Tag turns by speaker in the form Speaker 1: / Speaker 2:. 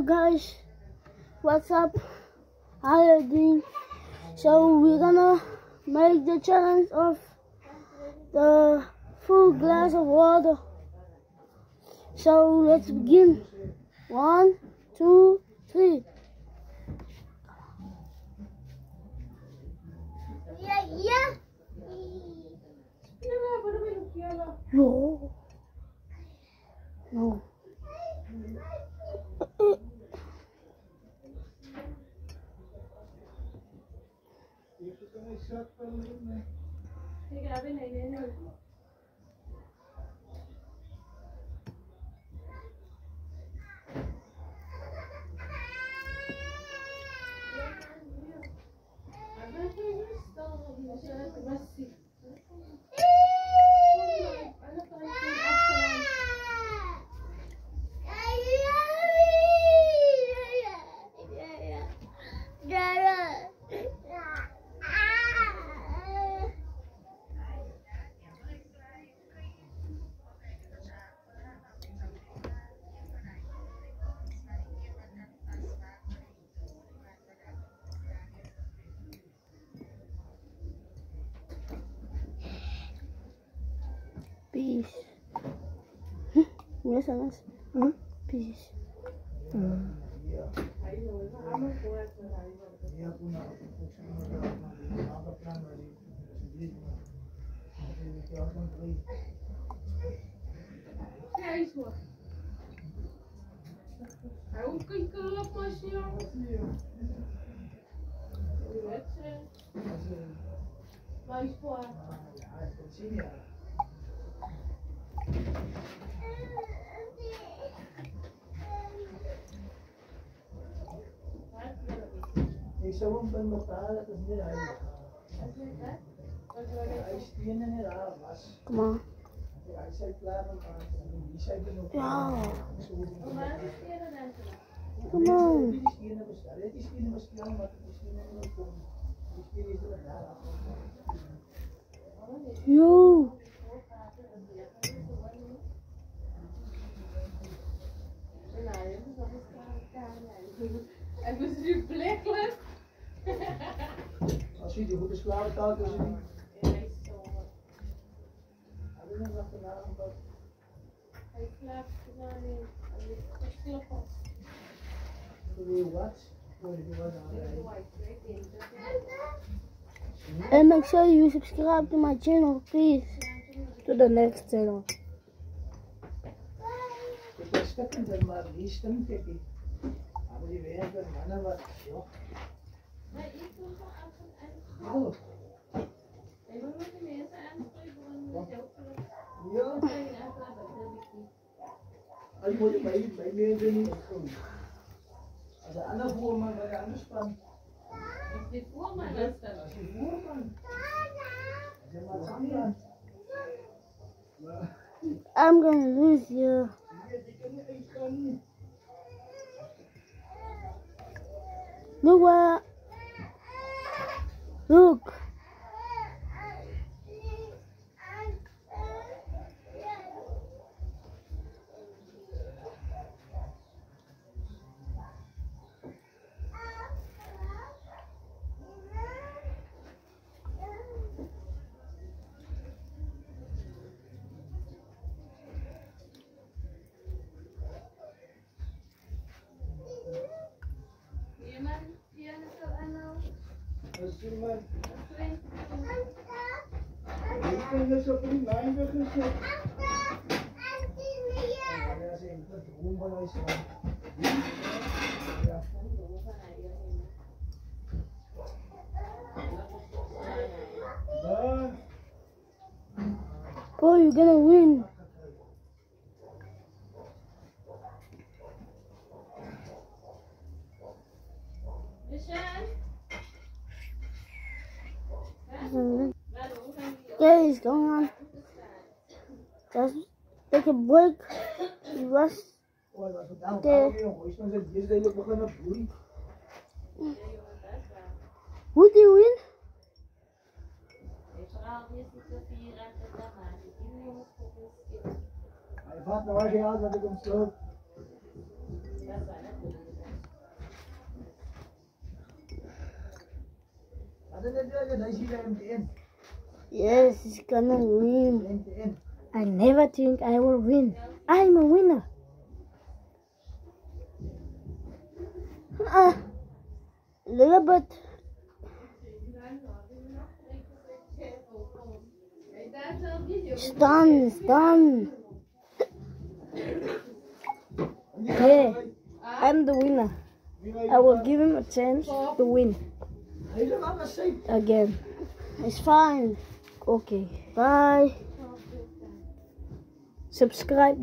Speaker 1: Hello guys, what's up? How are you doing? So we're gonna make the challenge of the full glass of water. So let's begin. 1, 2, 3. No. No. Peace. Yes, Anas. Peace.
Speaker 2: Ik zou hem van betalen, dat is niet heilig. Hij is die in de raar was.
Speaker 1: Come on.
Speaker 2: Hij zei klaar van die zei er nog.
Speaker 1: Ja.
Speaker 2: Come
Speaker 1: Come on.
Speaker 2: Die is hier naar bestaan. Het is hier naar bestaan, maar het is hier naar bestaan. Die is er raar.
Speaker 1: Yo.
Speaker 3: En dus nu blikkelijk.
Speaker 2: Als je die goed is klaar betaalt, als je die.
Speaker 3: Hij is zo.
Speaker 2: Heb je nog achterna gepakt?
Speaker 3: Hij slaapt gedaan. Hij is stil vast.
Speaker 2: Voor je wat? Voor je wat aan.
Speaker 1: And make sure you subscribe to my channel, please. To the next channel.
Speaker 2: Ik was stukken er maar die stemt ik. Maar die werken mannen wat, joh.
Speaker 3: Nee, ik doe wel af en
Speaker 2: Hallo.
Speaker 3: Ik wil met de mensen aanspreken, want ik ook
Speaker 2: Ja. Als moet je bij meer niet doen. Als een ander voorman bij de andere span.
Speaker 3: Is dit voor mij dat staat?
Speaker 2: Als je voorman. Als je maar samen.
Speaker 1: I'm gonna lose you. Look where. Look.
Speaker 2: Als je maar. Ik ben dus op die lijn weggezet. Ja, ze heeft het roembereis van. Ja. Daar.
Speaker 1: Boy, you're gonna win. Yeah, it's going on. Just take a break. Rest. Who did you win?
Speaker 2: Hij gaat naar waar hij gaat, want ik hem sloot.
Speaker 1: Yes, he's gonna win.
Speaker 4: I never think I will win. I'm a winner.
Speaker 1: A little bit. Stun.
Speaker 4: Yeah, I'm the winner. I will give him a chance to win again.
Speaker 1: It's fine.
Speaker 4: Okay.
Speaker 1: Bye.
Speaker 4: Subscribe.